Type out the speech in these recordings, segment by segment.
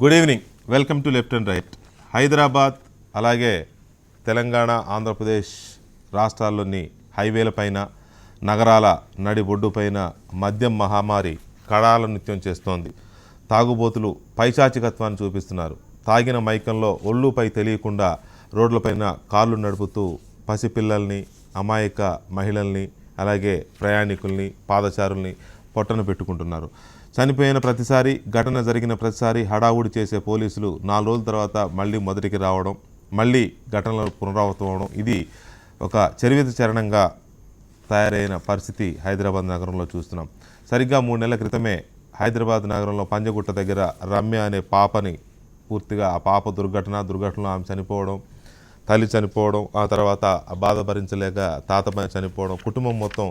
Good evening, welcome to left and right. Hyderabad అలాగే తెలంగాణ, ఆంధ్రప్రదేశ్ రాష్ట్రాల్లోని హైవేలపైన, నగరాల నడిబొడ్డుపైన మద్యం మహమ్మారి కడాల నృత్యం చేస్తోంది. తాగుబోతులు పైశాచికత్వాన్ని చూపిస్తున్నారు. తాగిన మైకంలో ఒళ్ళుపై తెలియకుండా రోడ్లపైన కార్లు నడుపుతూ పసిపిల్లల్ని, అమాయక మహిళల్ని, అలాగే ప్రయాణికుల్ని, పాదచారుల్ని పొట్టన పెట్టుకుంటున్నారు. చనిపోయిన ప్రతిసారి, ఘటన జరిగిన ప్రతిసారి హడావుడి చేసే పోలీసులు 4 రోజుల తర్వాత మళ్ళీ మొదటికి రావడం, మళ్ళీ ఘటనలు పునరావృతం అవడం, ఇది ఒక చరిత్ర చరణంగా తయారైన పరిస్థితి హైదరాబాద్ నగరంలో చూస్తున్నాం. సరిగ్గా 3 నెలల క్రితమే హైదరాబాద్ నగరంలో పంజగుట్ట దగ్గర రమ్య అనే పాపని పూర్తిగా ఆ పాప దుర్ఘటనలో ఆమె చనిపోవడం, తల్లి చనిపోవడం, ఆ తర్వాత బాధ భరించలేక తాతపై చనిపోవడం, కుటుంబం మొత్తం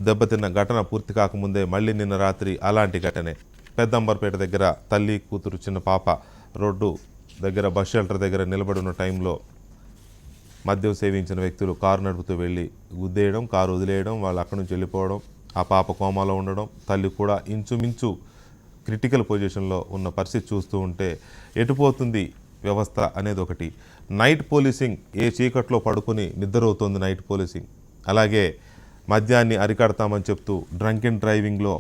దెబ్బతిన్న ఘటన పూర్తి కాకముందే మళ్ళీ నిన్న రాత్రి అలాంటి ఘటనే. పెద్దంబర్పేట దగ్గర తల్లి, కూతురు, చిన్న పాప రోడ్డు దగ్గర బస్ షెల్టర్ దగ్గర నిలబడి ఉన్న టైంలో మద్యం సేవించిన వ్యక్తులు కారు నడుపుతూ వెళ్ళి గుద్దేయడం, కారు వదిలేయడం, వాళ్ళు అక్కడి నుంచి వెళ్ళిపోవడం, ఆ పాప కోమాలో ఉండడం, తల్లి కూడా ఇంచుమించు క్రిటికల్ పొజిషన్లో ఉన్న పరిస్థితి చూస్తూ ఉంటే ఎటుపోతుంది వ్యవస్థ అనేది ఒకటి. నైట్ పోలీసింగ్, ఏ చీకట్లో పడుకుని నిద్రవుతోంది నైట్ పోలీసింగ్. అలాగే మద్యాన్ని అరికడతామని చెప్తూ డ్రంక్ అండ్ డ్రైవింగ్లో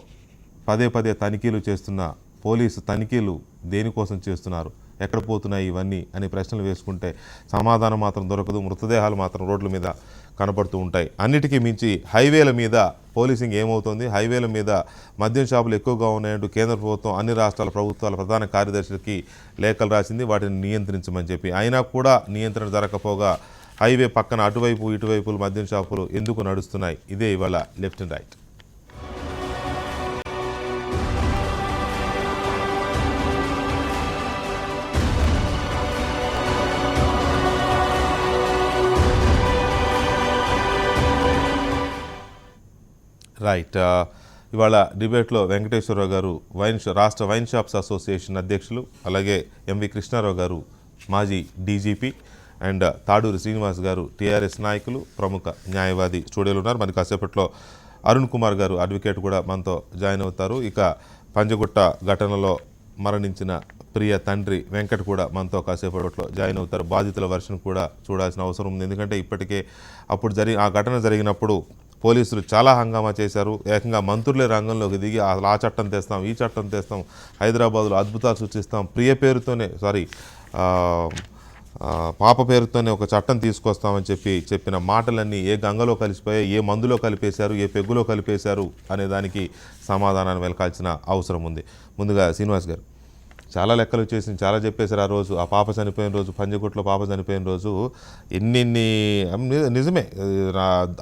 పదే తనిఖీలు చేస్తున్న పోలీసు తనిఖీలు దేనికోసం చేస్తున్నారు, ఎక్కడ పోతున్నాయి ఇవన్నీ అని ప్రశ్నలు వేసుకుంటే సమాధానం మాత్రం దొరకదు. మృతదేహాలు మాత్రం రోడ్ల మీద కనపడుతూ ఉంటాయి. అన్నిటికీ మించి హైవేల మీద పోలీసింగ్ ఏమవుతుంది, హైవేల మీద మద్యం షాపులు ఎక్కువగా ఉన్నాయంటూ కేంద్ర ప్రభుత్వం అన్ని రాష్ట్రాల ప్రభుత్వాల ప్రధాన కార్యదర్శులకి లేఖలు రాసింది వాటిని నియంత్రించమని చెప్పి. అయినా కూడా నియంత్రణ జరగకపోగా హైవే పక్కన అటువైపు ఇటువైపులు మద్యం షాపులు ఎందుకు నడుస్తున్నాయి? ఇదే ఇవాళ లెఫ్ట్ అండ్ రైట్. రైట్, ఇవాళ డిబేట్లో వెంకటేశ్వరరావు గారు రాష్ట్ర వైన్ షాప్స్ అసోసియేషన్ అధ్యక్షులు, అలాగే ఎంవి కృష్ణారావు గారు మాజీ డీజీపీ, అండ్ తాడూరి శ్రీనివాస్ గారు టీఆర్ఎస్ నాయకులు, ప్రముఖ న్యాయవాది స్టూడియోలో ఉన్నారు. మరి కాసేపట్లో అరుణ్ కుమార్ గారు అడ్వకేట్ కూడా మనతో జాయిన్ అవుతారు. ఇక పంజగుట్ట ఘటనలో మరణించిన ప్రియ తండ్రి వెంకట్ కూడా మనతో కాసేపట్లో జాయిన్ అవుతారు. బాధితుల వర్షన్ కూడా చూడాల్సిన అవసరం ఉంది. ఎందుకంటే ఇప్పటికే ఆ ఘటన జరిగినప్పుడు పోలీసులు చాలా హంగామా చేశారు. ఏకంగా మంత్రులే రంగంలోకి దిగి ఆ చట్టం తెస్తాం, ఈ చట్టం తెస్తాం, హైదరాబాద్లో అద్భుతాలు సృష్టిస్తాం, పాప పేరుతోనే ఒక చట్టం తీసుకొస్తామని చెప్పిన మాటలన్నీ ఏ గంగలో కలిసిపోయాయి, ఏ మందులో కలిపేశారు, ఏ పెగ్గులో కలిపేశారు అనే దానికి సమాధానాన్ని వెలకాల్సిన అవసరం ఉంది. ముందుగా శ్రీనివాస్ గారు, చాలా లెక్కలు చేసి చాలా చెప్పేశారు. ఆ రోజు ఆ పాప చనిపోయిన రోజు, పంజగుట్లో పాప చనిపోయిన రోజు నిజమే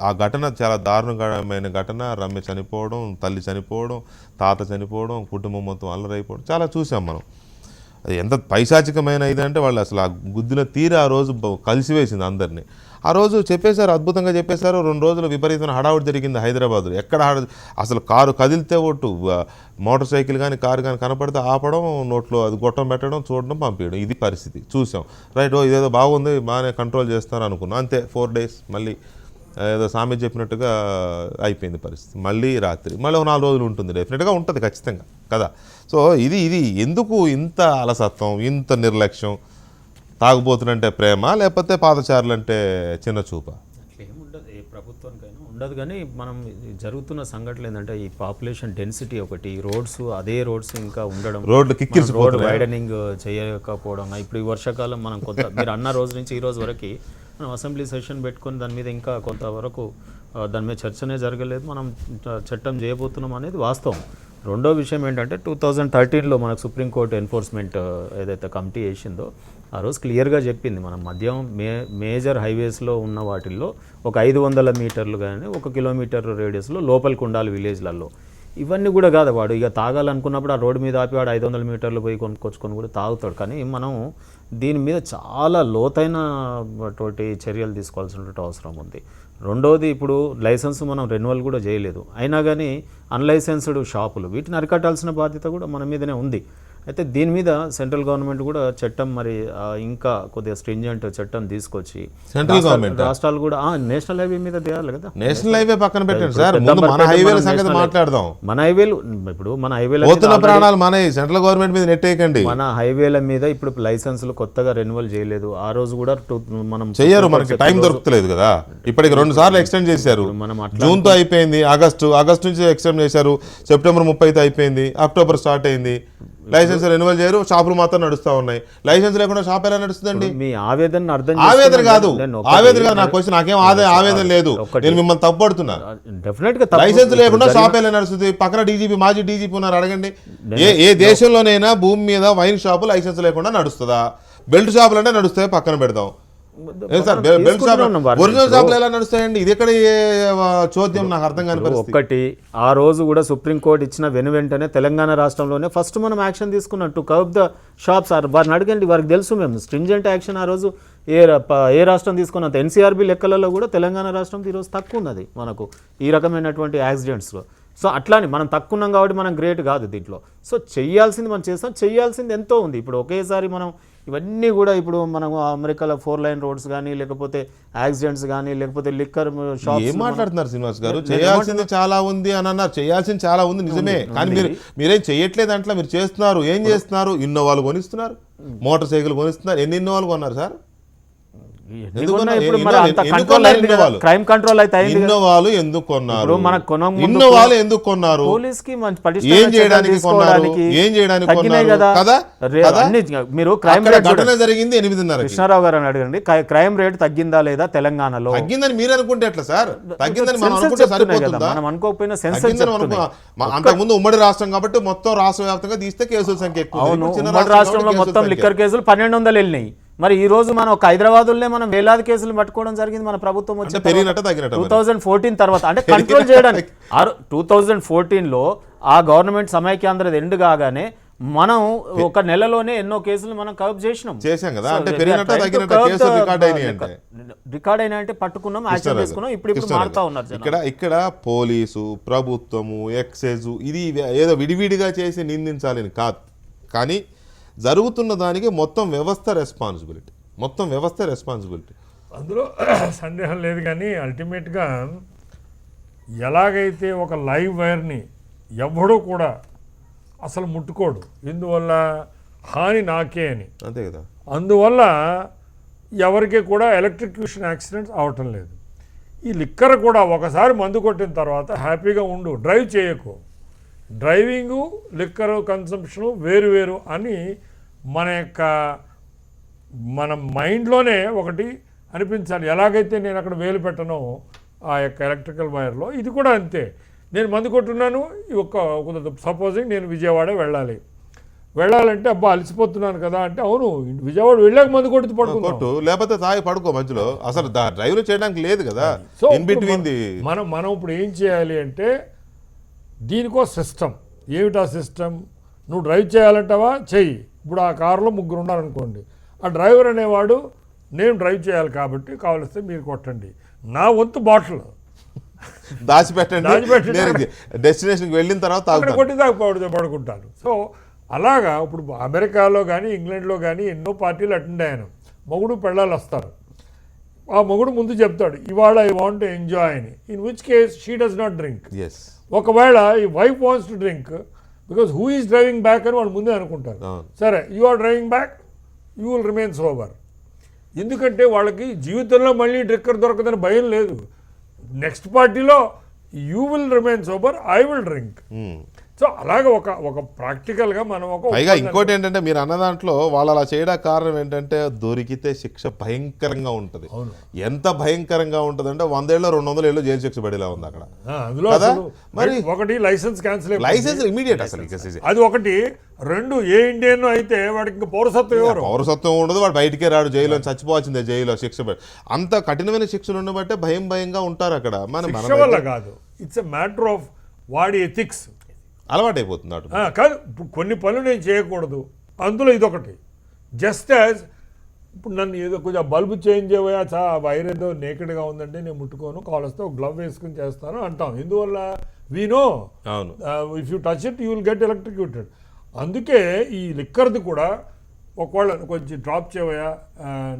ఆ ఘటన చాలా దారుణమైన ఘటన. రమ్య చనిపోవడం, తల్లి చనిపోవడం, తాత చనిపోవడం, కుటుంబం మొత్తం అల్లరైపోవడం చాలా చూసాం మనం. అది ఎంత పైశాచికమైన ఇదంటే వాళ్ళు అసలు ఆ గుద్దిన తీరు ఆ రోజు కలిసివేసింది అందరినీ. ఆ రోజు చెప్పేశారు, అద్భుతంగా చెప్పేశారు. 2 రోజులు విపరీతమైన హడావుడి జరిగింది హైదరాబాద్లో. ఎక్కడ అసలు కారు కదిలితే ఒట్టు, మోటార్ సైకిల్ కానీ కారు కానీ కనపడితే ఆపడం, నోట్లో అది గొట్టం పెట్టడం, చూడడం, పంపించడం, ఇది పరిస్థితి చూసాం. రైట్, ఇదేదో బాగుంది, బాగానే కంట్రోల్ చేస్తారు అనుకున్నాం. అంతే 4 days మళ్ళీ ఏదో సామెత చెప్పినట్టుగా అయిపోయింది పరిస్థితి. మళ్ళీ రాత్రి మళ్ళీ 4 రోజులు ఉంటుంది, డెఫినెట్గా ఉంటుంది ఖచ్చితంగా కదా. సో ఇది ఎందుకు ఇంత అలసత్వం, ఇంత నిర్లక్ష్యం? తాగుబోతులంటే ప్రేమ, లేకపోతే పాదచారులంటే చిన్న చూప? ఏముండదు, ఏ ప్రభుత్వానికైనా ఉండదు. కానీ మనం జరుగుతున్న సంఘటనలు ఏంటంటే ఈ పాపులేషన్ డెన్సిటీ ఒకటి, అదే రోడ్స్ ఇంకా ఉండడం, రోడ్ వైడనింగ్ చేయకపోవడం. ఇప్పుడు ఈ వర్షాకాలం మనం మీరు అన్న రోజు నుంచి ఈ రోజు వరకు మనం అసెంబ్లీ సెషన్ పెట్టుకొని దాని మీద ఇంకా కొంతవరకు దాని మీద చర్చనే జరగలేదు. మనం చట్టం చేయబోతున్నాం అనేది వాస్తవం. రెండో విషయం ఏంటంటే 2013లో మనకు సుప్రీంకోర్టు ఎన్ఫోర్స్మెంట్ ఏదైతే కమిటీ వేసిందో ఆ రోజు క్లియర్గా చెప్పింది, మనం మద్యం మేజర్ హైవేస్లో ఉన్న వాటిల్లో ఒక 500 మీటర్లు కానీ 1 కిలోమీటర్ రేడియస్లో లోపలికి ఉండాలి విలేజ్లలో. ఇవన్నీ కూడా కాదు, వాడు ఇక తాగాలనుకున్నప్పుడు ఆ రోడ్డు మీద ఆపి వాడు 500 మీటర్లు పోయి కొనుక్కొచ్చుకొని కూడా తాగుతాడు. కానీ మనం దీని మీద చాలా లోతైనటువంటి చర్యలు తీసుకోవాల్సినటువంటి అవసరం ఉంది. రెండోది, ఇప్పుడు లైసెన్స్ మనం రెన్యువల్ కూడా చేయలేదు, అయినా కానీ అన్లైసెన్స్డ్ షాపులు, వీటిని అరికట్టాల్సిన బాధ్యత కూడా మన మీదనే ఉంది. అయితే దీని మీద సెంట్రల్ గవర్నమెంట్ కూడా చట్టం మరి ఇంకా కొద్దిగా స్ట్రింజెంట్ చట్టం తీసుకొచ్చి సెంట్రల్ గవర్నమెంట్ రాష్ట్రాలు కూడా నేషనల్ హైవే మీద తేయాలి కదా. నేషనల్ హైవే పక్కన పెట్టండి సార్, ముందు మన హైవేల సంగతి మాట్లాడదాం. మన హైవేలు ఇప్పుడు మన హైవేల పోతున్న ప్రాణాలు మన సెంట్రల్ గవర్నమెంట్ మీద నెట్టేయకండి. మన హైవేల మీద ఇప్పుడు లైసెన్సులు కొత్తగా రెన్యువల్ చేయలేదు. ఆ రోజు కూడా మనం చెయ్యరు, మనకి టైం దొరుకుతలేదు కదా. ఇప్పటికి 2 సార్లు ఎక్స్టెండ్ చేశారు. మనం జూన్ తో అయిపోయింది, ఆగస్టు నుంచి ఎక్స్టెండ్ చేశారు, సెప్టెంబర్ 30 అయిపోయింది, అక్టోబర్ స్టార్ట్ అయింది. లైసెన్స్ రెన్యువల్ చేయరు, షాపులు మాత్రం నడుస్తా ఉన్నాయి. లైసెన్స్ లేకుండా షాప్ ఎలా నడుస్తుందండి? మీ ఆవేదన అర్థం ఆవేదన కాదు నా క్వశ్చన్, నాకేం ఆవేదన లేదు, నేను మిమ్మల్ని తప్పుపడుతున్నా. డెఫినెట్ గా లైసెన్స్ లేకుండా షాప్ ఎలా నడుస్తుంది? పక్కన డీజీపీ మాజీ డీజీపీ ఉన్నారు, అడగండి. ఏ దేశంలోనైనా భూమి మీద వైన్ షాపు లైసెన్స్ లేకుండా నడుస్తుందా? బెల్ట్ షాపులు అంటే నడుస్తాయి, పక్కన పెడదాం. ఒరిజినల్ షాపులు ఎలా నడుస్తాయండి? ఇది ఎక్కడ చోద్యం, నాకు అర్థం కాని పరిస్థితి. ఒకటి ఆ రోజు కూడా సుప్రీంకోర్టు ఇచ్చిన వెంటనే తెలంగాణ రాష్ట్రంలోనే ఫస్ట్ మనం యాక్షన్ తీసుకున్నాం టు కర్బ్ ద షాప్స్. వారిని అడగండి, వారికి తెలుసు మేము స్ట్రింజెంట్ యాక్షన్ ఆ రోజు ఏ రాష్ట్రం తీసుకున్నంత. ఎన్సీఆర్బీ లెక్కలలో కూడా తెలంగాణ రాష్ట్రం ఈరోజు తక్కువ ఉన్నది మనకు ఈ రకమైనటువంటి యాక్సిడెంట్స్లో. సో అట్లానే మనం తక్కువ ఉన్నాం కాబట్టి మనం గ్రేట్ కాదు దీంట్లో. సో చెయ్యాల్సింది మనం చేస్తాం, చెయ్యాల్సింది ఎంతో ఉంది. ఇప్పుడు ఒకేసారి మనం ఇవన్నీ కూడా ఇప్పుడు మనం అమెరికాలో 4 లైన్ రోడ్స్ కానీ, లేకపోతే యాక్సిడెంట్స్ కానీ, లేకపోతే లిక్కర్ షాప్స్. ఏం మాట్లాడుతున్నారు శ్రీనివాస్ గారు? చేయాల్సింది చాలా ఉంది అని అన్నారు. చేయాల్సింది చాలా ఉంది నిజమే, కానీ మీరేం చెయ్యట్లేదు అంట్లా. మీరు చేస్తున్నారు. ఏం చేస్తున్నారు? ఇన్నోవాలు కొనిస్తున్నారు, మోటార్ సైకిల్ కొనిస్తున్నారు. ఎన్ని ఇన్నోవాలు కొన్నారు సార్? క్రైమ్ కంట్రోల్ అయితే ఇన్నోవాలు ఎందుకు కొన్నారు? ఇన్నోవాలు ఎందుకు కొన్నారు? ఏం చేయడానికి కొన్నారు? ఏం చేయడానికి కదా? మీరు క్రైమ్ రేట్ ఘటన జరిగింది 8:30. కృష్ణారావు గారు అని అడగండి, క్రైమ్ రేట్ తగ్గిందా లేదా తెలంగాణలో? తగ్గిందని మీరు అనుకుంటే ఎట్లా సార్? తగ్గిందని మనం అనుకుంటే సరిపోతుందా? మనం అనుకోకపోయినా సెన్సస్ అంతకుముందు ఉమ్మడి రాష్ట్రం కాబట్టి మొత్తం రాష్ట్ర వ్యాప్తంగా తీస్తే కేసుల సంఖ్య ఎక్కువ. ఉమ్మడి రాష్ట్రంలో మొత్తం లిక్కర్ కేసులు 1200 వెళ్ళినాయి. మరి ఈ రోజు మనం ఒక హైదరాబాద్లోనే మనం వేలాది కేసులు పట్టుకోవడం జరిగింది. మన ప్రభుత్వం వచ్చి 2014 తర్వాత అంటే కంట్రోల్ చేయడానికి 2014లో ఆ గవర్నమెంట్ సమైక్యాంధ్ర ఎండ్ కాగానే మనం ఒక నెలలోనే ఎన్నో కేసులు మనం కర్బ్ చేసాం కదా. అంటే రికార్డ్ అయినా అంటే పట్టుకున్నాం, యాక్షన్ తీసుకున్నాం. ఇప్పుడు మారుతా ఉన్నారు. ఇక్కడ పోలీసు, ప్రభుత్వము, ఎక్సైజ్ ఇది ఏదో విడివిడిగా చేసి నిందించాలని కాదు, కానీ జరుగుతున్న దానికి మొత్తం వ్యవస్థ రెస్పాన్సిబిలిటీ. అందులో సందేహం లేదు. కానీ అల్టిమేట్గా ఎలాగైతే ఒక లైవ్ వైర్ని ఎవడూ కూడా అసలు ముట్టుకోడు, ఎందువల్ల హాని నాకే అని, అంతే కదా. అందువల్ల ఎవరికి కూడా ఎలక్ట్రిక్యూషన్ యాక్సిడెంట్స్ అవటం లేదు. ఈ లిక్కర్ కూడా ఒకసారి మందు కొట్టిన తర్వాత హ్యాపీగా ఉండు, డ్రైవ్ చేయకు. డ్రైవింగు, లిక్కర్ కన్సంప్షను వేరు అని మన మైండ్లోనే ఒకటి అనిపించాలి. ఎలాగైతే నేను అక్కడ వేలు పెట్టనో ఆ యొక్క ఎలక్ట్రికల్ వైర్లో, ఇది కూడా అంతే. నేను మందు కొట్టున్నాను, సపోజింగ్ నేను విజయవాడ వెళ్ళాలంటే అబ్బా అలసిపోతున్నాను కదా అంటే, అవును విజయవాడ వెళ్ళాక మందు కొట్టి పడుకోట్టు, లేకపోతే తాగి పడుకో మధ్యలో. అసలు డ్రైవ్ చేయడానికి లేదు కదా. సో మనం ఇప్పుడు ఏం చేయాలి అంటే, దీనికో సిస్టమ్. ఏమిటా సిస్టమ్? నువ్వు డ్రైవ్ చేయాలంటావా, చెయ్యి. ఇప్పుడు ఆ కారులో 3 ఉన్నారనుకోండి, ఆ డ్రైవర్ అనేవాడు నేను డ్రైవ్ చేయాలి కాబట్టి కావలిస్తే మీరు కొట్టండి, నా వంతు బాటిల్ దాచిపెట్టండి, డెస్టినేషన్కి వెళ్ళిన తర్వాత కొట్టి పడుకుంటాను. సో అలాగా ఇప్పుడు అమెరికాలో కానీ ఇంగ్లాండ్లో కానీ ఎన్నో పార్టీలు అటెండ్ అయ్యాను. మొగుడు పెళ్ళాలు వస్తారు, ఆ మొగుడు ముందు చెప్తాడు ఇవాళ ఐ వాంట్ టు ఎంజాయ్ అని. In which case she does not drink. ఒకవేళ ఈ wife wants to drink, because who is driving back అని వాళ్ళు ముందే అనుకుంటారు. సరే, you are driving back, you will remain sober. ఎందుకంటే వాళ్ళకి జీవితంలో మళ్ళీ డ్రిక్కర్ దొరకదని భయం లేదు. నెక్స్ట్ పార్టీలో you will remain sober, I will drink. So అలాగే ఒక ప్రాక్టికల్గా మనం పైగా ఇంకోటి ఏంటంటే, మీరు అన్న దాంట్లో వాళ్ళు అలా చేయడానికి కారణం ఏంటంటే, దొరికితే శిక్ష భయంకరంగా ఉంటుంది. ఎంత భయంకరంగా ఉంటుంది అంటే 100 ఏళ్ళు 200 ఏళ్ళు జైలు శిక్ష పడేలా ఉంది అక్కడ. మరి ఒకటి లైసెన్స్ క్యాన్సిల్, లైసెన్స్ ఇమీడియట్ అసలు అది ఒకటి. 2 ఏ ఇండియన్ అయితే వాడికి ఇంకా పౌరసత్వం ఉండదు, వాడు బయటికే రాడు, జైల్లో చచ్చిపోవాల్సిందే, జైల్లో శిక్ష. అంత కఠినమైన శిక్షలు ఉండబట్టే భయంగా ఉంటారు అక్కడ. మన వల్ల కాదు, ఇట్స్ ఎ మ్యాటర్ ఆఫ్ వాడి ఎథిక్స్. అలవాటైపోతున్నాడు కాదు, కొన్ని పనులు నేను చేయకూడదు, అందులో ఇదొకటి. జస్ట్ యాజ్ ఇప్పుడు నన్ను ఏదో కొంచెం బల్బు చేంజ్ చేయవా, వైర్ ఏదో నేకెడ్గా ఉందంటే నేను ముట్టుకోను, కావలిస్తే ఒక గ్లవ్ వేసుకుని చేస్తాను అంటాం. ఎందువల్ల we know if you touch it you will get electrocuted. అందుకే ఈ లిక్కర్ది కూడా ఒకవేళ కొంచెం డ్రాప్ చేయవయా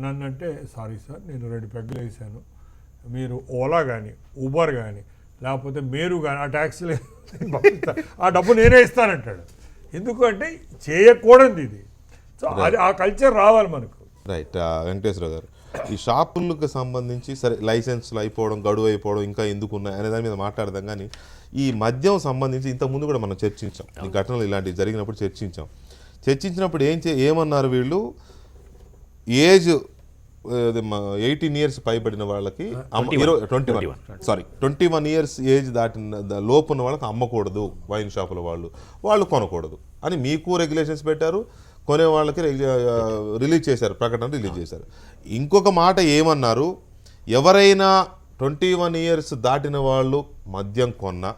నన్ను అంటే, సారీ సార్ నేను 2 పెగ్గులు వేసాను, మీరు ఓలా కానీ ఊబర్ కానీ లేకపోతే మేరు కానీ ఆ ట్యాక్సీలు ఆ డబ్బు నేనే ఇస్తానంటాడు. ఎందుకంటే చేయకూడదు ఇది. సో అది ఆ కల్చర్ రావాలి మనకు. రైట్. వెంకటేశ్వర గారు, ఈ షాపులకు సంబంధించి సరే లైసెన్స్లు అయిపోవడం, గడువు అయిపోవడం ఇంకా ఎందుకు ఉన్నాయి అనే దాని మీద మాట్లాడదాం. కానీ ఈ మద్యం సంబంధించి ఇంతకుముందు కూడా మనం చర్చించాం, ఈ ఘటనలు ఇలాంటివి జరిగినప్పుడు చర్చించినప్పుడు ఏమన్నారు వీళ్ళు, ఏజ్ 18 years పైబడిన వాళ్ళకి 21 years ఏజ్ దాటిన లోపు ఉన్న వాళ్ళకి అమ్మకూడదు, వైన్ షాపుల వాళ్ళు కొనకూడదు అని మీకు రెగ్యులేషన్స్ పెట్టారు. కొనే వాళ్ళకి రిలీజ్ చేశారు, ప్రకటన రిలీజ్ చేశారు. ఇంకొక మాట ఏమన్నారు, ఎవరైనా 21 years దాటిన వాళ్ళు మద్యం కొన్నా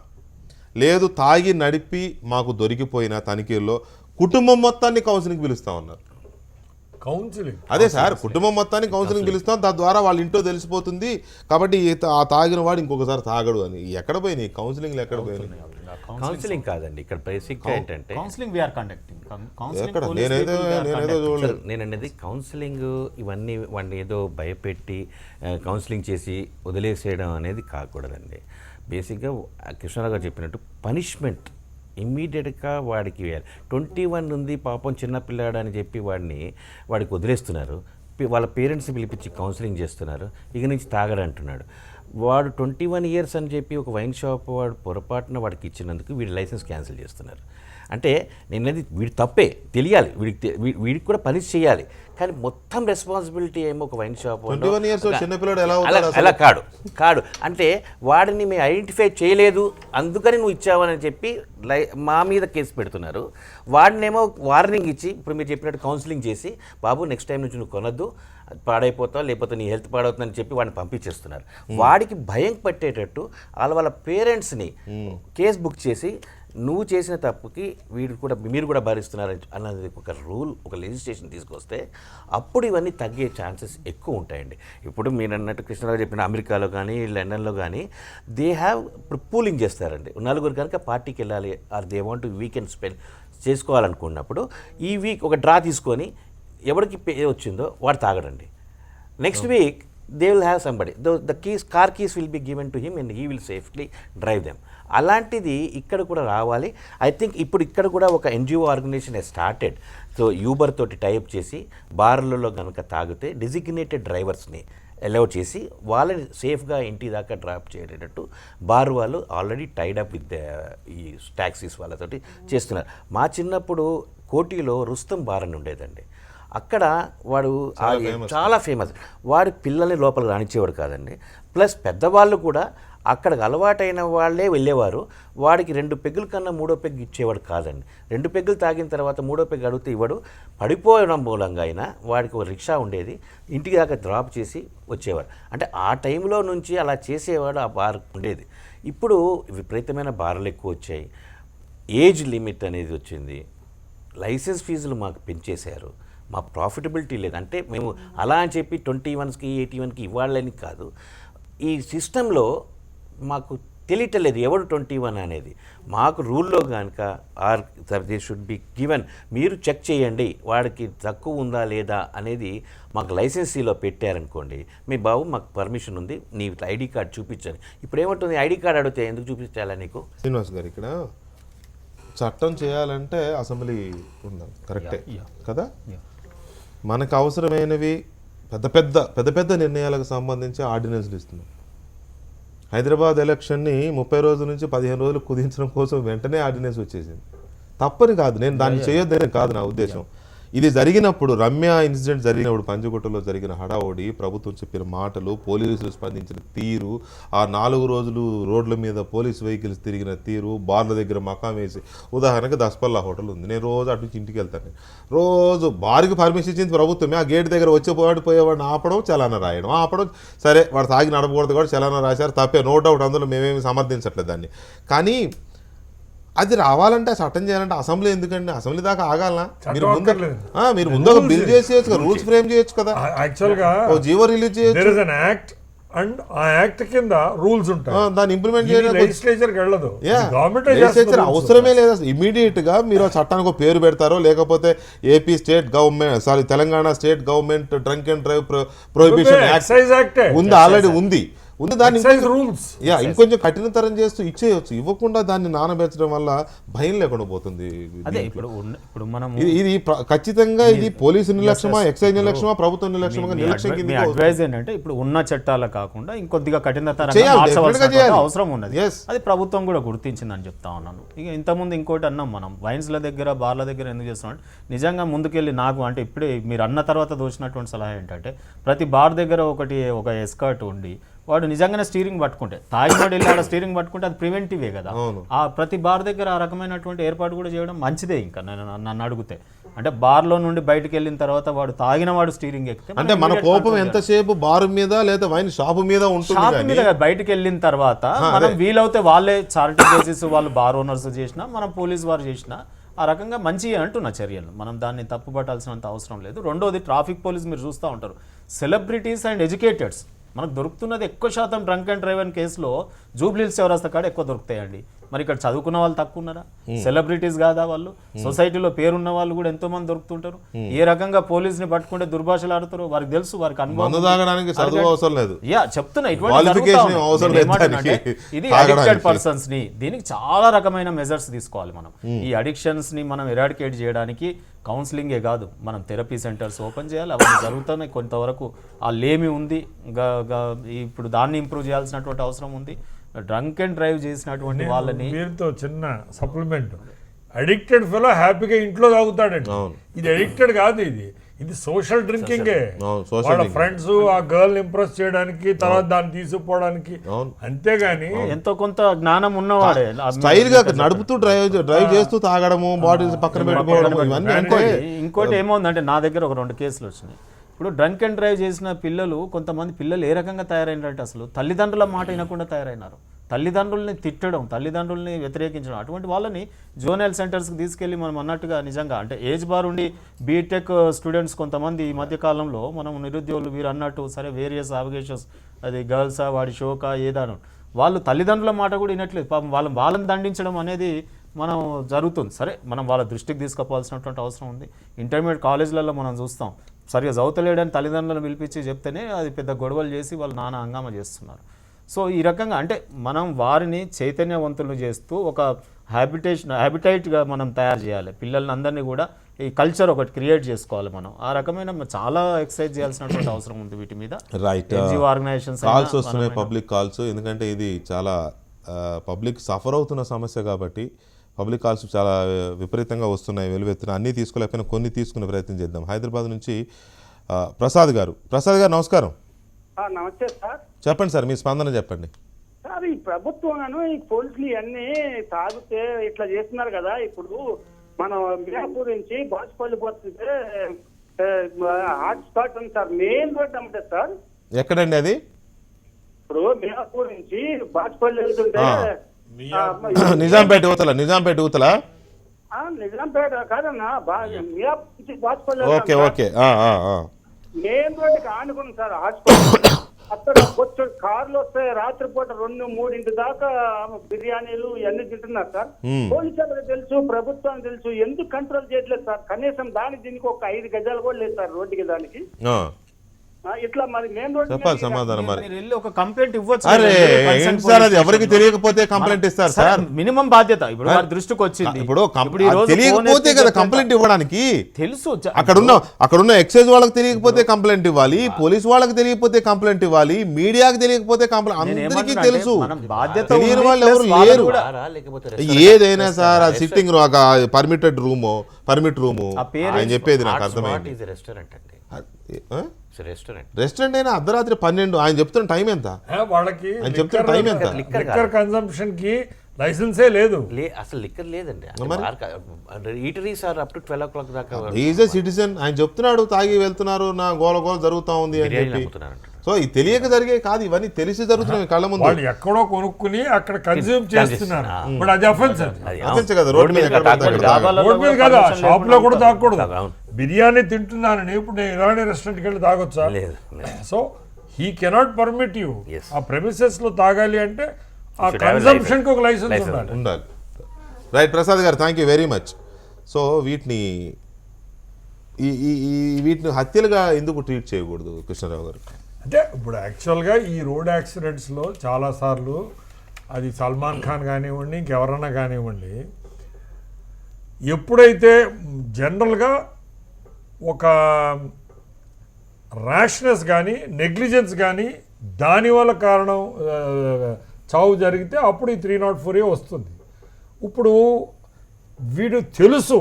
లేదు తాగి నడిపి మాకు దొరికిపోయిన తనిఖీల్లో కుటుంబం మొత్తాన్ని కౌన్సిలింగ్ పిలుస్తా ఉన్నారు. కౌన్సిలింగ్ అదే సార్, కుటుంబం మొత్తాన్ని కౌన్సిలింగ్ పిలుస్తాం, తద్వారా వాళ్ళ ఇంట్లో తెలిసిపోతుంది కాబట్టి ఆ తాగిన వాడు ఇంకొకసారి తాగడు అని. ఎక్కడ పోయినాయి కౌన్సిలింగ్లు, ఎక్కడ పోయినాయి? కౌన్సిలింగ్ కాదండి ఇక్కడ బేసిక్గా ఏంటంటే కౌన్సిలింగ్ వీఆర్ కండక్టింగ్. ఎక్కడ నేనేదో చూడలేదు. నేను అనేది కౌన్సిలింగ్ ఇవన్నీ వాడిని ఏదో భయపెట్టి కౌన్సిలింగ్ చేసి వదిలేసేయడం అనేది కాకూడదండి. బేసిక్గా కృష్ణారావు గారు చెప్పినట్టు పనిష్మెంట్ ఇమ్మీడియట్గా వాడికి వేయాలి. 21 ఉంది పాపం చిన్నపిల్లాడు అని చెప్పి వాడికి వదిలేస్తున్నారు. వాళ్ళ పేరెంట్స్ పిలిపించి కౌన్సిలింగ్ చేస్తున్నారు, ఇక నుంచి తాగడంటున్నాడు. వాడు 21 years అని చెప్పి ఒక వైన్ షాప్ వాడు పొరపాటున వాడికి ఇచ్చినందుకు వీడి లైసెన్స్ క్యాన్సిల్ చేస్తున్నారు. అంటే నేనది వీడి తప్పే తెలియాలి, వీడికి కూడా పని చేయాలి, కానీ మొత్తం రెస్పాన్సిబిలిటీ ఏమో ఒక వైన్ షాప్ అలా కాడు. అంటే వాడిని మేము ఐడెంటిఫై చేయలేదు అందుకని నువ్వు ఇచ్చావని చెప్పి మా మీద కేసు పెడుతున్నారు. వాడినేమో వార్నింగ్ ఇచ్చి ఇప్పుడు మీరు చెప్పినట్టు కౌన్సిలింగ్ చేసి, బాబు నెక్స్ట్ టైం నుంచి నువ్వు కొనొద్దు, పాడైపోతావు లేకపోతే నీ హెల్త్ పాడవుతుందని చెప్పి వాడిని పంపించేస్తున్నారు. వాడికి భయం పట్టేటట్టు వాళ్ళ పేరెంట్స్ని కేసు బుక్ చేసి నువ్వు చేసిన తప్పుకి మీరు కూడా భరిస్తున్నారు అన్నది ఒక రూల్, ఒక లెజిస్లేషన్ తీసుకొస్తే అప్పుడు ఇవన్నీ తగ్గే ఛాన్సెస్ ఎక్కువ ఉంటాయండి. ఇప్పుడు మీరు అన్నట్టు కృష్ణరావు చెప్పిన అమెరికాలో కానీ లండన్లో కానీ దే హ్యావ్ ఇప్పుడు పూలింగ్ చేస్తారండి. 4 కనుక పార్టీకి వెళ్ళాలి or they want weekend spend చేసుకోవాలనుకున్నప్పుడు ఈ వీక్ ఒక డ్రా తీసుకొని ఎవరికి పే వచ్చిందో వాడు తాగడండి. Next week they will have somebody the car keys will be given to him and he will safely drive them. అలాంటిది ఇక్కడ కూడా రావాలి. ఐ థింక్ ఇప్పుడు ఇక్కడ కూడా ఒక NGO organisation started. So Uber తోటి టైప్ చేసి బార్లలో కనుక తాగితే డెసిగ్నేటెడ్ డ్రైవర్స్ని అలౌ చేసి వాళ్ళని సేఫ్గా ఇంటి దాకా డ్రాప్ చేయటట్టు బార్ వాళ్ళు ఆల్రెడీ టైడప్ విత్ ఈ ట్యాక్సీస్ వాళ్ళతోటి చేస్తున్నారు. మా చిన్నప్పుడు కోటిలో రుస్తం బార్ అని ఉండేదండి. అక్కడ వాడు చాలా ఫేమస్. వాడి పిల్లల్ని లోపల రానిచ్చేవాడు కాదండి. ప్లస్ పెద్దవాళ్ళు కూడా అక్కడికి అలవాటైన వాళ్ళే వెళ్ళేవారు. వాడికి 2 పెగ్గుల కన్నా 3వ పెగ్గు ఇచ్చేవాడు కాదండి. 2 పెగ్గులు తాగిన తర్వాత 3వ పెగ్గు అడిగితే ఇవ్వడు. పడిపోవడం మూలంగా అయినా వాడికి ఒక రిక్షా ఉండేది, ఇంటికి దాకా డ్రాప్ చేసి వచ్చేవాడు. అంటే ఆ టైంలో నుంచి అలా చేసేవాడు, ఆ బార్ ఉండేది. ఇప్పుడు విపరీతమైన బార్లు ఎక్కువ వచ్చాయి, ఏజ్ లిమిట్ అనేది వచ్చింది, లైసెన్స్ ఫీజులు మాకు పెంచేశారు, మా ప్రాఫిటబిలిటీ లేదు. అంటే మేము అలా అని చెప్పి 21కి 81కి ఇవ్వాలని కాదు, ఈ సిస్టంలో మాకు తెలియటలేదు ఎవడు 21 అనేది. మాకు రూల్లో కనుక are they should be given, మీరు చెక్ చేయండి వాడికి తక్కువ ఉందా లేదా అనేది మాకు లైసెన్సీలో పెట్టారనుకోండి, మీ బాబు మాకు పర్మిషన్ ఉంది, నీ ఐడి కార్డ్ చూపించండి. ఇప్పుడు ఏమంటుంది, ఐడి కార్డ్ అడిగితే ఎందుకు చూపించాలా నీకు? శ్రీనివాస్ గారు, ఇక్కడ చట్టం చేయాలంటే అసెంబ్లీ ఉండాలి, కరెక్టే కదా. మనకు అవసరమైనవి పెద్ద పెద్ద నిర్ణయాలకు సంబంధించి ఆర్డినెన్స్లు ఇస్తున్నాం. హైదరాబాద్ ఎలక్షన్ని 30 రోజుల నుంచి 15 రోజులు కుదించడం కోసం వెంటనే ఆర్డినెన్స్ వచ్చేసింది. తప్పని కాదు, నేను దాన్ని చేయొద్దని కాదు నా ఉద్దేశం. ఇది జరిగినప్పుడు, రమ్య ఇన్సిడెంట్ జరిగినప్పుడు పంజగుట్టలో జరిగిన హడావుడి, ప్రభుత్వం చెప్పిన మాటలు, పోలీసులు స్పందించిన తీరు, ఆ 4 రోజులు రోడ్ల మీద పోలీస్ వెహికల్స్ తిరిగిన తీరు, బార్ల దగ్గర మకాం వేసి, ఉదాహరణకి దస్పల్లా హోటల్ ఉంది, నేను రోజు అటు నుంచి ఇంటికి వెళ్తాను, రోజు బార్కి పర్మిషన్ ఇచ్చింది ప్రభుత్వమే. ఆ గేట్ దగ్గర పోయేవాడిని ఆపడం, చలానా రాయడం, ఆపడం, సరే వాడు తాగి నడపకూడదు కూడా చలానా రాశారు, తప్పే, నో డౌట్, అందులో మేమేమి సమర్థించట్లేదు దాన్ని. కానీ అది రావాలంటే, చట్టం చేయాలంటే అసెంబ్లీ ఎందుకండి? అసెంబ్లీ దాకా ఆగాలనా? మీరు ముందు బిల్ చేసేయచ్చు కదా, రూల్స్ ఫ్రేమ్ చేయొచ్చు కదా, యాక్చువల్గా జీవో రిలీజ్ చేయొచ్చు. There is an act and ఆ యాక్ట్ కింద రూల్స్ ఉంటాయి. దాన్ని ఇంప్లిమెంట్ చేయడం లెజిస్లేచర్కి వెళ్ళదు, గవర్నమెంట్ లెజిస్లేచర్ అవసరమే లేదు. ఇమీడియట్ గా మీరు ఆ చట్టానికి ఒక పేరు పెడతారో, లేకపోతే AP state government Telangana state government drunk and drive prohibition act ఉంది, ఆల్రెడీ ఉంది. దాన్ని రూల్స్ ఇంకొంచెం కఠినతరం చేస్తూ ఇచ్చేయచ్చు. ఇవ్వకుండా దాన్ని నానబెట్టడం వల్ల భయం లేకుండా పోతుంది. అదే ఇప్పుడు మనం ఇది ఖచ్చితంగా ఇది పోలీసు నిర్లక్ష్యమా, ఎక్సైజ్ నిర్లక్ష్యమా, ప్రభుత్వ నిర్లక్ష్యమా? నిర్లక్ష్యం కింద అడ్వైజ్ ఏంటంటే ఇప్పుడు ఉన్న చట్టాల కాకుండా ఇంకొద్దిగా కఠినతరం అవసరం ఉన్నది. అది ప్రభుత్వం కూడా గుర్తించిందని చెప్తా ఉన్నాను. ఇక ఇంతకుముందు ఇంకోటి అన్నాం, మనం వైన్స్ల దగ్గర బార్ల దగ్గర ఎందుకు చేస్తున్నాం నిజంగా ముందుకెళ్ళి నాకు అంటే ఇప్పుడే మీరు అన్న తర్వాత దోచినటువంటి సలహా ఏంటంటే ప్రతి బార్ దగ్గర ఒక ఎస్కర్ట్ ఉండి వాడు నిజంగానే స్టీరింగ్ పట్టుకుంటే తాగినోడు వెళ్ళి ఆడ స్టీరింగ్ పట్టుకుంటే అది ప్రివెంటివే కదా. ఆ ప్రతి బార్ దగ్గర ఆ రకమైనటువంటి ఏర్పాటు కూడా చేయడం మంచిదే. ఇంకా నన్ను అడిగితే అంటే బార్లో నుండి బయటకు వెళ్ళిన తర్వాత వాడు తాగిన వాడు స్టీరింగ్ ఎక్కితే అంటే మన కోపం ఎంతసేపు బార్ మీద లేదా వైన్ షాప్ మీద ఉంటుంది. షాప్ మీద బయటకు వెళ్ళిన తర్వాత మనం వీలవుతే వాళ్ళే చారిటీ బేసిస్ వాళ్ళు బార్ ఓనర్స్ చేసినా మనం పోలీస్ వారు చేసినా ఆ రకంగా మంచి అంటున్న చర్యలు మనం దాన్ని తప్పుపట్టాల్సినంత అవసరం లేదు. రెండోది ట్రాఫిక్ పోలీస్ మీరు చూస్తూ ఉంటారు, సెలబ్రిటీస్ అండ్ ఎడ్యుకేటెడ్స్ మనకు దొరుకుతున్నది ఎక్కువ శాతం డ్రంక్ అండ్ డ్రైవ్ అండ్ కేసులో జూబ్లీహిల్స్ చౌరస్తా కాడ ఎక్కువ దొరుకుతాయండి. మరి ఇక్కడ చదువుకున్న వాళ్ళు తక్కువ ఉన్నారా? సెలబ్రిటీస్ కాదా వాళ్ళు? సొసైటీలో పేరున్న వాళ్ళు కూడా ఎంతో మంది దొరుకుతుంటారు. ఏ రకంగా పోలీసుని పట్టుకుంటే దుర్భాషలు ఆడుతారో వారికి తెలుసు, వారికి అనుభవం. చెప్తున్నా ఇది అడిక్టెడ్ పర్సన్స్ ని దీనికి చాలా రకమైన మెజర్స్ తీసుకోవాలి మనం. ఈ అడిక్షన్స్ ని మనం ఎరాడికేట్ చేయడానికి కౌన్సిలింగే కాదు, మనం థెరపీ సెంటర్స్ ఓపెన్ చేయాలి. అవన్నీ జరుగుతున్నాయి కొంతవరకు. ఆ లేమి ఉంది, ఇప్పుడు దాన్ని ఇంప్రూవ్ చేయాల్సినటువంటి అవసరం ఉంది. డ్రంక్ అండ్ డ్రైవ్ చేసినటువంటి వాళ్ళని వీరితో చిన్న సప్లిమెంట్, అడిక్టెడ్ ఫెలో హ్యాపీగా ఇంట్లో తాగుతాడండి. ఇది అడిక్టెడ్ కాదు, ఇది సోషల్ డ్రింకింగే. వాళ్ళ ఫ్రెండ్స్ ఆ గర్ల్ ఇంప్రెస్ చేయడానికి, తర్వాత దాన్ని తీసుకుపోవడానికి, అంతేగాని ఎంతో కొంత జ్ఞానం ఉన్నవాడే స్టైల్ గా నడుపుతూ డ్రైవ్ చేస్తూ తాగడము, బాటిల్స్ పక్కన పెట్టుకోవడం ఇవన్నీ. ఇంకోటి ఏమవుందంటే నా దగ్గర ఒక 2 కేసులు వచ్చినాయి. ఇప్పుడు డ్రంక్ అండ్ డ్రైవ్ చేసిన కొంతమంది పిల్లలు ఏ రకంగా తయారైనారంటే అసలు తల్లిదండ్రుల మాట వినకుండా తయారైనారు. తల్లిదండ్రుల్ని తిట్టడం, తల్లిదండ్రుల్ని వ్యతిరేకించడం, అటువంటి వాళ్ళని జోనల్ సెంటర్స్కి తీసుకెళ్ళి మనం అన్నట్టుగా నిజంగా అంటే ఏజ్ బార్ ఉండి బీటెక్ స్టూడెంట్స్ కొంతమంది ఈ మధ్యకాలంలో మనం నిరుద్యోగులు వీరు అన్నట్టు సరే వేరియస్ అవిగేషన్స్, అది గర్ల్సా వాడి షోకా ఏదాను, వాళ్ళు తల్లిదండ్రుల మాట కూడా వినట్లేదు. పాపం వాళ్ళని దండించడం అనేది మనం జరుగుతుంది. సరే మనం వాళ్ళ దృష్టికి తీసుకుపోవాల్సినటువంటి అవసరం ఉంది. ఇంటర్మీడియట్ కాలేజీలలో మనం చూస్తాం, సరిగా చదువుతలేడని తల్లిదండ్రులను పిలిపించి చెప్తేనే అది పెద్ద గొడవలు చేసి వాళ్ళు నానా హంగామా చేస్తున్నారు. సో ఈ రకంగా అంటే మనం వారిని చైతన్యవంతులు చేస్తూ ఒక హ్యాబిటైట్గా మనం తయారు చేయాలి. పిల్లల్ని అందరినీ కూడా ఈ కల్చర్ ఒకటి క్రియేట్ చేసుకోవాలి. మనం ఆ రకమైన చాలా ఎక్సర్సైజ్ చేయాల్సినటువంటి అవసరం ఉంది వీటి మీద. రైట్, ఆర్గనైజేషన్స్ కాల్స్ వస్తున్నాయి, పబ్లిక్ కాల్స్. ఎందుకంటే ఇది చాలా పబ్లిక్ సఫర్ అవుతున్న సమస్య కాబట్టి పబ్లిక్ కాల్స్ చాలా విపరీతంగా వస్తున్నాయి, వెలువెత్తున. అన్నీ తీసుకోలేకపోయినా కొన్ని తీసుకునే ప్రయత్నం చేద్దాం. హైదరాబాద్ నుంచి ప్రసాద్ గారు నమస్కారం. నమస్తే సార్. చెప్పండి సార్, మీ స్పందన చెప్పండి. సార్, ఈ ప్రభుత్వం ఈ పోలీసులు ఇవన్నీ తాగితే ఇట్లా చేస్తున్నారు కదా. ఇప్పుడు మనం మియాపూర్ నుంచి బాచుపల్లి పోతుంటే హాట్ స్పాట్ ఉంది సార్, మెయిన్ రోడ్ అమ్ముతే సార్. ఎక్కడండి అది? ఇప్పుడు మియాపూర్ నుంచి బాచుపల్లి వెళ్తుంటే నిజాంపేట ఊతల నిజాంపేట కాదన్నా, మియాపూర్ నుంచి బాచుపల్లి మెయిన్ రోడ్డుకి ఆనుకుని సార్ హాస్పిటల్. అక్కడ కొంచెం కార్లు వస్తాయి, రాత్రిపూట 2-3 దాకా బిర్యానీలు ఇవన్నీ తింటున్నారు సార్. పోలీసులకు తెలుసు, ప్రభుత్వానికి తెలుసు, ఎందుకు కంట్రోల్ చేయట్లేదు సార్? కనీసం దీనికి ఒక 5 గజాలు కూడా లేదు సార్ రోడ్డుకి. దానికి ఇట్లా మరి మెయిన్ రోడ్ చెప్పాలి సమాధానం. మరి ఒక కంప్లైంట్ ఇవ్వచ్చు. అది ఎవరికి తెలియకపోతే కంప్లైంట్ ఇస్తారు సార్. మినిమం బాధ్యత ఇప్పుడు వారి దృష్టికి వచ్చింది. ఇప్పుడు తెలియకపోతే కదా కంప్లైంట్ ఇవ్వడానికి. తెలుసు అక్కడున్న ఎక్సైజ్ వాళ్ళకి తెలియకపోతే కంప్లైంట్ ఇవ్వాలి, పోలీస్ వాళ్ళకి తెలియకపోతే కంప్లైంట్ ఇవ్వాలి, మీడియాకి తెలియకపోతే కంప్లైంట్. అందరికీ తెలుసు, తెలియని వాళ్ళు ఎవరు లేరు. ఏదైనా సార్, అది సిట్టింగ్ రూమ్, పర్మిట్ రూము ఆయన చెప్పేది నాకు అర్థమైంది. రెస్టారెంట్ అయినా అర్ధరాత్రి 12 ఆయన చెప్తున్న టైం ఎంత? వాళ్ళకి ఆయన చెప్తున్న టైం ఎంత? లిక్కర్ కన్సంప్షన్ కి లైసెన్సే లేదు, అసలు లిక్కర్ లేదండి. Eateries are up to 12 o'clock దాకా. Is a citizen. ఆయన చెప్తున్నాడు తాగి వెళ్తున్నారు, నా గోల జరుగుతా ఉంది అని చెప్పి. సో ఇది తెలియక జరిగే కాదు, ఇవన్నీ తెలిసి జరుగుతున్నాయి కళ్ళ ముందు. వాళ్ళు ఎక్కడో కొనుక్కుని అక్కడ కన్స్యూమ్ చేస్తున్నారు. ఇప్పుడు అది అఫెన్స్ కదా, రోడ్ మీద కదా, షాప్ లో కూడా తాగకూడదు. బిర్యానీ తింటున్నానని ఇప్పుడు నేను ఇలాంటి రెస్టారెంట్కి వెళ్ళి తాగొచ్చా? లేదు. So he cannot permit you Yes. ఆ ప్రెమిసెస్ లో తాగాలి అంటే ఆ should have a కన్సంప్షన్ కి ఒక లైసెన్స్ License. ఉండాలి. ఉండాలి. రైట్ ప్రసాద్ గారు, thank you very much. So వీటిని వీటిని హత్యలుగా ఎందుకు ట్రీట్ చేయకూడదు కృష్ణారావు గారు? అంటే ఇప్పుడు యాక్చువల్గా ఈ రోడ్ యాక్సిడెంట్స్లో చాలాసార్లు అది సల్మాన్ ఖాన్ కానివ్వండి ఇంకెవరన్నా కానివ్వండి, ఎప్పుడైతే జనరల్గా ఒక ర్యాష్నెస్ కానీ నెగ్లిజెన్స్ కానీ దానివల్ల కారణం చావు జరిగితే అప్పుడు ఈ 304A వస్తుంది. ఇప్పుడు వీడు తెలుసు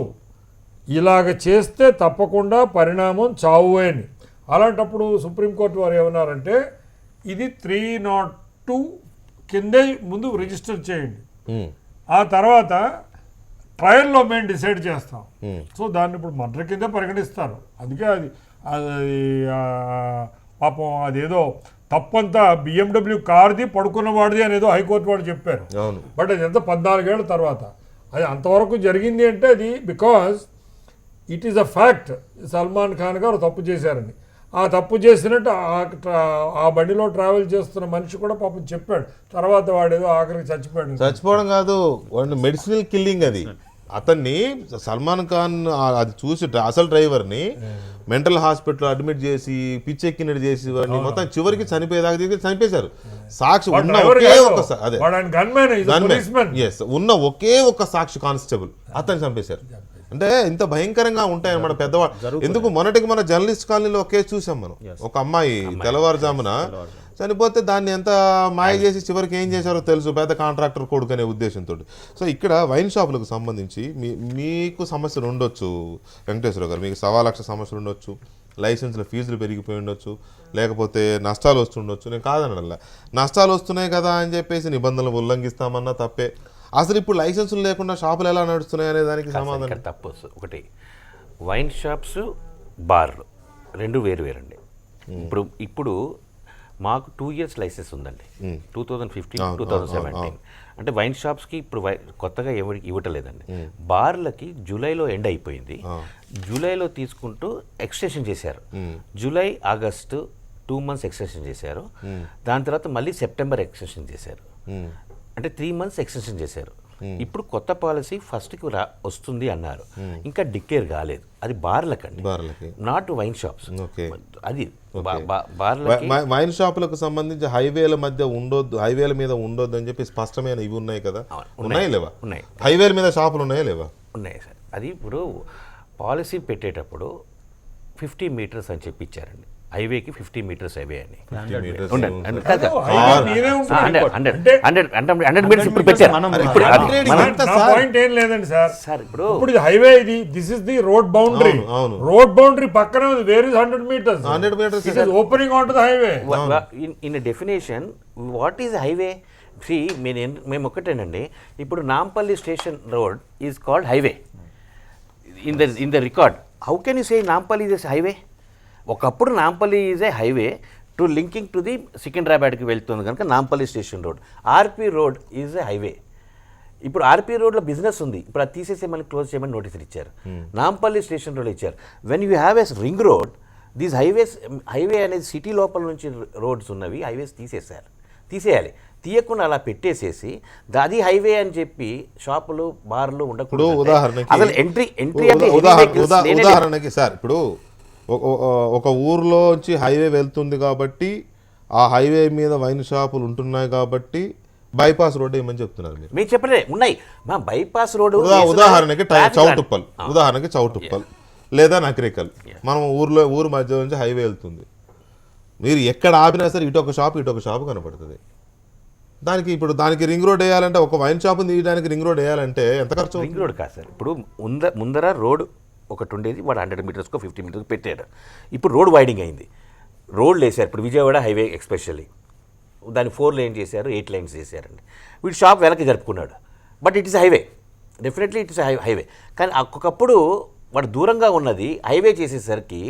ఇలాగ చేస్తే తప్పకుండా పరిణామం చావు అని. అలాంటప్పుడు సుప్రీంకోర్టు వారు ఏమన్నారంటే ఇది 302 కిందే ముందు రిజిస్టర్ చేయండి, ఆ తర్వాత ట్రయల్లో మేము డిసైడ్ చేస్తాం. సో దాన్ని ఇప్పుడు మర్డర్ కింద పరిగణిస్తారు. అందుకే అది పాపం అదేదో తప్పంతా BMW కార్ది పడుకున్నవాడిది అనేదో హైకోర్టు వాడు చెప్పారు. బట్ అది ఎంత 14 ఏళ్ళ తర్వాత అది అంతవరకు జరిగింది అంటే అది because it is a fact. Salman Khan గారు తప్పు చేశారని, ఆ తప్పు చేసినట్టు ఆ బండిలో ట్రావెల్ చేస్తున్న మనిషి కూడా పాపం చెప్పాడు. తర్వాత వాడేదో ఆఖరికి చచ్చిపోవడం కాదు, వాడిని మెడిసినల్ కిల్లింగ్ అది. అతన్ని సల్మాన్ ఖాన్ అది చూసి అసలు డ్రైవర్ని మెంటల్ హాస్పిటల్ అడ్మిట్ చేసి పిచ్చెక్కినట్టు చేసి వాడిని మొత్తం చివరికి చనిపోయేదాకా తీసుకెళ్ళి చనిపేశారు. సాక్షి ఉన్న ఒకే ఒక అదే ఉన్న ఒకే ఒక సాక్షి కానిస్టేబుల్ అతన్ని చంపేశారు. అంటే ఇంత భయంకరంగా ఉంటాయి అన్నమాట పెద్దవాళ్ళు. ఎందుకు మొన్నటికి మన జర్నలిస్ట్ కాలనీలో ఒక కేసు చూసాం మనం. ఒక అమ్మాయి తెల్లవారుజామున చనిపోతే దాన్ని ఎంత మాయ చేసి చివరికి ఏం చేశారో తెలుసు, పెద్ద కాంట్రాక్టర్ కొడుకు అనే ఉద్దేశంతో. సో ఇక్కడ వైన్ షాపులకు సంబంధించి మీకు సమస్యలు ఉండొచ్చు వెంకటేశ్వర గారు, మీకు 1,00,000 సమస్యలు ఉండొచ్చు, లైసెన్స్ల ఫీజులు పెరిగిపోయి ఉండొచ్చు, లేకపోతే నష్టాలు వస్తుండొచ్చు. నేను కాదనడల్లా, నష్టాలు వస్తున్నాయి కదా అని చెప్పేసి నిబంధనలు ఉల్లంఘిస్తామన్నా తప్పే. అసలు ఇప్పుడు లైసెన్సులు లేకుండా షాపులు ఎలా నడుస్తున్నాయి అనే దానికి సమాధానం తప్పు. ఒకటి వైన్ షాప్స్ బార్లు రెండు వేరు వేరండి. ఇప్పుడు మాకు 2 years లైసెన్స్ ఉందండి, 2015 2017. అంటే వైన్ షాప్స్కి ఇప్పుడు కొత్తగా ఎవరికి ఇవ్వటలేదండి. బార్లకి జూలైలో ఎండ్ అయిపోయింది, జూలైలో తీసుకుంటూ ఎక్స్టెన్షన్ చేశారు. జూలై ఆగస్టు 2 months ఎక్స్టెన్షన్ చేశారు. దాని తర్వాత మళ్ళీ సెప్టెంబర్ ఎక్స్టెన్షన్ చేశారు. అంటే 3 months ఎక్స్టెన్షన్ చేశారు. ఇప్పుడు కొత్త పాలసీ ఫస్ట్కి వస్తుంది అన్నారు, ఇంకా డిక్లేర్ కాలేదు. అది బార్లకండి, నాట్ వైన్ షాప్స్. అది వైన్ షాపులకు సంబంధించి హైవేల మధ్య ఉండొద్దు, హైవేల మీద ఉండొద్దు అని చెప్పి స్పష్టమైన ఇవి ఉన్నాయి కదా, ఉన్నాయా లేవా? ఉన్నాయి. హైవేల మీద షాపులు ఉన్నాయా లేవా? ఉన్నాయి సార్. అది ఇప్పుడు పాలసీ పెట్టేటప్పుడు 50 meters అని చెప్పి ఇచ్చారండి. హైవేకి 50 meters హైవే అని 100 meters ఇప్పుడు పెట్టారు. పాయింట్ ఏం లేదండి సార్, ఇప్పుడు ఇది హైవే, ఇది this is the road boundary. Road boundary పక్కనే ఉంది, where is 100 meters. 100 meters it is opening on to the highway. In definition what is highway? మేము ఒక్కటేనండి, ఇప్పుడు Nampally station road is called highway in the record. How can you say Nampally is highway? ఒకప్పుడు Nampally is a highway to linking to the సికింద్రాబాద్కి వెళ్తుంది కనుక Nampally station road. RP road is a highway. ఇప్పుడు RP రోడ్లో business ఉంది, ఇప్పుడు అది తీసేసి మళ్ళీ క్లోజ్ చేయమని నోటీసులు ఇచ్చారు. నాంపల్లి స్టేషన్ రోడ్ ఇచ్చారు. When you have a ring road, these highway అనేది సిటీ లోపల నుంచి రోడ్స్ ఉన్నవి హైవేస్ తీసేయాలి. తీయకుండా అలా పెట్టేసేసి అది హైవే అని చెప్పి షాపులు బార్లు ఉండకూడదు. ఉదాహరణకి సార్, ఇప్పుడు ఒక ఊర్లోంచి హైవే వెళ్తుంది కాబట్టి ఆ హైవే మీద వైన్ షాపులు ఉంటున్నాయి కాబట్టి బైపాస్ రోడ్ ఏమని చెప్తున్నారు మీరు? మీరు చెప్పలే, ఉన్నాయి మా బైపాస్ రోడ్. ఉదాహరణకి చౌటుప్పల్ లేదా నకరికల్, మనం ఊరు మధ్య నుంచి హైవే వెళ్తుంది, మీరు ఎక్కడ ఆపినా సరే ఇటొక షాప్ కనపడుతుంది. దానికి రింగ్ రోడ్ వేయాలంటే, ఒక వైన్ షాప్ తీయడానికి రింగ్ రోడ్ వేయాలంటే ఎంత ఖర్చు? రింగ్ రోడ్ కాదు సార్, ఇప్పుడు ముందర రోడ్ ఒకటి ఉండేది, వాడు 100 meters 50 meters పెట్టాడు. ఇప్పుడు రోడ్ వైడింగ్ అయింది, రోడ్లు వేసారు. ఇప్పుడు విజయవాడ హైవే ఎక్స్పెషల్లీ దాన్ని 4 lanes చేశారు, 8 lanes చేశారండి. వీడు షాప్ వెనక్కి జరుపుకున్నాడు, but it is highway, definitely it is highway. కానీ ఒకప్పుడు వాడు దూరంగా ఉన్నది హైవే చేసేసరికి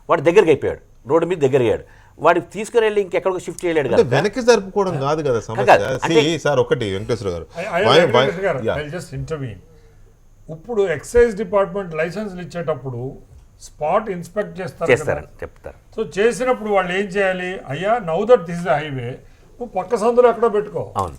వాడు దగ్గరికి అయిపోయాడు, రోడ్డు మీద దగ్గర అయ్యాడు. వాడికి తీసుకుని ఇంకెక్కడికి షిఫ్ట్ చేయలేడు కదా. వెనక్కి జరుపుకోవడం కాదు కదా సమస్య. సార్ ఒకటి వెంకటేశ్వర గారు, ఇప్పుడు ఎక్సైజ్ డిపార్ట్మెంట్ లైసెన్స్లు ఇచ్చేటప్పుడు స్పాట్ ఇన్స్పెక్ట్ చేస్తారు కదా. చేస్తారని చెప్తారు. సో చేసినప్పుడు వాళ్ళు ఏం చేయాలి, అయ్యా now that this is highway, నువ్వు పక్క సందులో ఎక్కడో పెట్టుకో, అవును.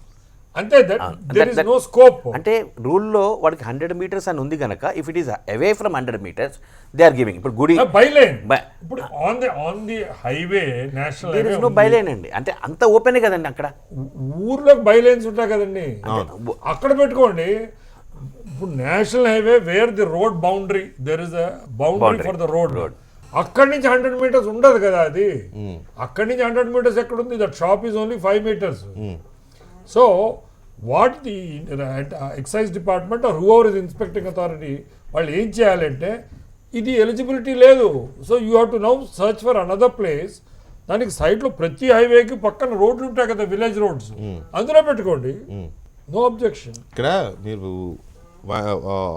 అంతే. That is no scope. అంటే రూల్లో వాడికి 100 meters అని ఉంది కనుక if it is away from 100 meters they are giving. ఇప్పుడు గుడి బైలైన్ ఇప్పుడు on the highway, national there is no bylane అండి, అంటే అంత ఓపెనే కదండి అక్కడ. ఊర్లోకి బైలైన్స్ ఉంటాయి కదండి, అక్కడ పెట్టుకోండి. ఇప్పుడు national highway where the road boundary, there is a boundary for the road. అక్కడి నుంచి 100 meters ఉండదు కదా అది. అక్కడి నుంచి 100 meters ఎక్కడ ఉంది? That shop is only 5 meters. So what the excise department or whoever is inspecting authority వాళ్ళు ఏం చేయాలంటే, ఇది ఎలిజిబిలిటీ లేదు, so you have to now search for another place. దానికి సైడ్లో ప్రతి హైవేకి పక్కన రోడ్లు ఉంటాయి కదా, విలేజ్ రోడ్స్, అందులో పెట్టుకోండి, నో అబ్జెక్షన్. ఇక్కడ మీరు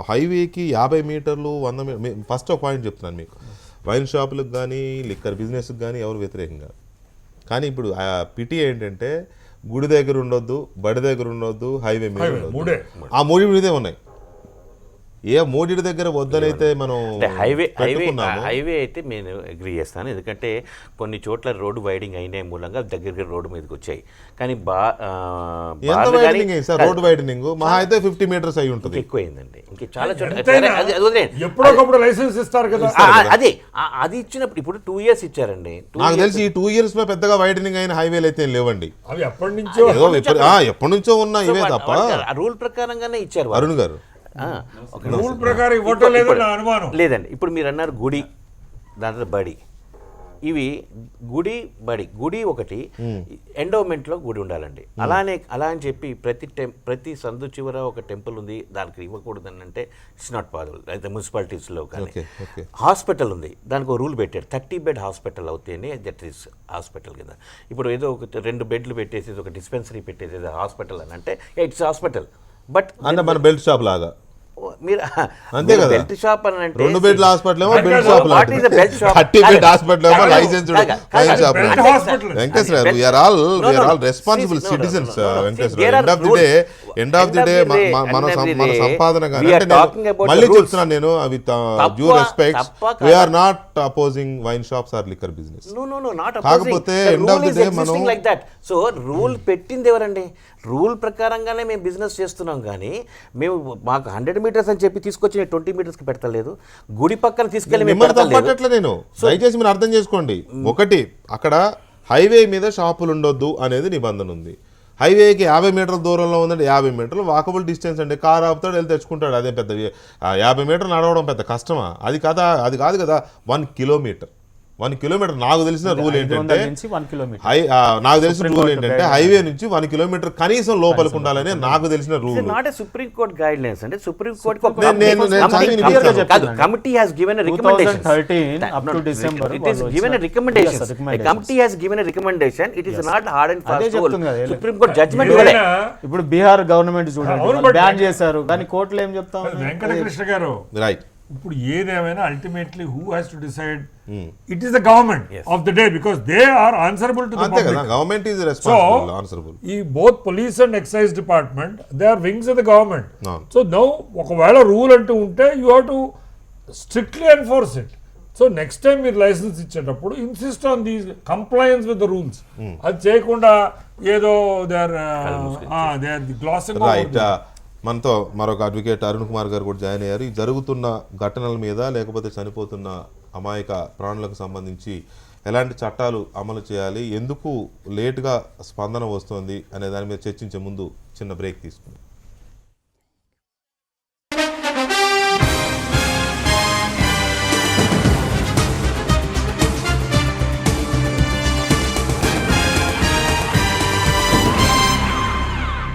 హైవేకి 50 మీటర్లు 100 మీటర్లు, ఫస్ట్ ఒక పాయింట్ చెప్తున్నాను మీకు, వైన్ షాపులకు కానీ లిక్కర్ బిజినెస్కి కానీ ఎవరు వ్యతిరేకం కాదు. కానీ ఇప్పుడు పిటి ఏంటంటే గుడి దగ్గర ఉండొద్దు, బడి దగ్గర ఉండొద్దు, హైవే మీద ఉండొద్దు. ఆ మూడి మీదే ఉన్నాయి. ఏ మూడి దగ్గర వద్దనైతే మనం హైవే అయితే నేను అగ్రీ చేస్తాను. ఎందుకంటే కొన్ని చోట్ల రోడ్డు వైడింగ్ అయిన మూలంగా దగ్గర రోడ్డు మీదకి వచ్చాయి. కానీ ఎంత వైడనింగ్ సార్? రోడ్డు వైడనింగ్ మహా అయితే 50 meters అయి ఉంటుంది, ఎక్కువైందండి. ఇంకా చాలా చోట్ల ఎప్పుడొకప్పుడు లైసెన్స్ ఇస్తారు కదా, అది ఇచ్చినప్పుడు ఇప్పుడు 2 years ఇచ్చారండి. నాకు తెలిసి ఈ 2 years లో పెద్దగా వైడనింగ్ అయిన హైవేలు అయితే లేవండి. అవి ఎప్పటి నుంచో ఎప్పటి నుంచో ఉన్న ఇవే తప్ప రూల్ ప్రకారంగానే ఇచ్చారు అరుణ్ గారు. రూల్ ప్రకారం ఇవ్వటం లేదు నా అనుమానం. లేదండి, ఇప్పుడు మీరు అన్నారు గుడి, దాంట్లో బడి, ఇవి గుడి బడి. గుడి ఒకటి, ఎండోమెంట్లో గుడి ఉండాలండి. అలా అని చెప్పి ప్రతి సందు చివర ఒక టెంపుల్ ఉంది దానికి ఇవ్వకూడదని అంటే ఇట్స్ నాట్ పాసిబుల్. అయితే మున్సిపాలిటీస్లో కానీ హాస్పిటల్ ఉంది, దానికి ఒక రూల్ పెట్టారు, 30 bed హాస్పిటల్ అవుతేనే దట్ ఈస్ హాస్పిటల్ కింద. ఇప్పుడు ఏదో ఒక 2 బెడ్లు పెట్టేసి ఒక డిస్పెన్సరీ పెట్టేసి హాస్పిటల్ అని అంటే ఇట్స్ హాస్పిటల్. బట్ అంటే మన బెల్ట్ షాప్ లాగా మీరు అంతే కదా, బెల్ట్ షాప్ అని అంటే 2 బెడ్ల హాస్పిటల్ ఏమో బెల్ట్ షాప్, 30 bed హాస్పిటల్ ఏమో లైసెన్స్డ్ వైన్ షాప్. వెంకటేశ్వర గారు, we are all responsible citizens. Venkateswara end of the day మన సంపాదన కానీ, మళ్ళీ చెప్తున్నాను నేను, with due respect, we are not opposing wine shops or liquor business. కాకపోతే ఎండ్ ఆఫ్ ది డే మనం లైక్ దట్. సో రూల్ పెట్టింది ఎవరండి? రూల్ ప్రకారంగానే మేము బిజినెస్ చేస్తున్నాం. కానీ మేము మాకు 100 meters అని చెప్పి తీసుకొచ్చి 20 metersకి పెడతలేదు, గుడి పక్కన తీసుకెళ్ళి నేను. దయచేసి మీరు అర్థం చేసుకోండి. ఒకటి, అక్కడ హైవే మీద షాపులు ఉండొద్దు అనేది నిబంధన ఉంది. హైవేకి 50 meterల దూరంలో ఉందంటే 50 meterలు వాకబుల్ డిస్టెన్స్ అండి. కార్ ఆపుతాడు, వెళ్ళి తెచ్చుకుంటాడు. అదే పెద్ద 50 meterలు నడవడం పెద్ద కష్టమా? అది కాదు కదా. 1 kilometer నాకు తెలిసిన రూల్ ఏంటంటే, నాకు తెలిసిన రూల్ ఏంటంటే హైవే నుంచి 1 kilometer కనీసం లోపలికి ఉండాలని నాకు తెలిసిన rule. Not a supreme court guidelines అంటే supreme court committee has given a recommendation. 2013 up to December It is given a recommendation. A committee has given a recommendation. It is not hard and fast rule. Supreme court judgement ఇవ్వలే. ఇప్పుడు Bihar government చూడండి, ban చేశారు, కానీ కోర్టులో ఏం చెప్తాం? వెంకటకృష్ణ గారు, right, ఇప్పుడు ఏదేమైనా ultimately who has to decide? It is the government of the day, because they are answerable to the public. Government is responsible, answerable. ఈ both police and excise department, they are wings of the government. So now ఒకవేళ rule అంటూ ఉంటే you have to strictly enforce it. So next time మీరు licence ఇచ్చేటప్పుడు insist on the compliance with the rules. అది చేయకుండా ఏదో they are glossing. మనతో మరొక అడ్వకేట్ అరుణ్ కుమార్ గారు కూడా జాయిన్ అయ్యారు. ఈ జరుగుతున్న ఘటనల మీద, లేకపోతే చనిపోతున్న అమాయక ప్రాణులకు సంబంధించి ఎలాంటి చట్టాలు అమలు చేయాలి, ఎందుకు లేటుగా స్పందన వస్తుంది అనే దాని మీద చర్చించే ముందు చిన్న బ్రేక్ తీసుకుందాం.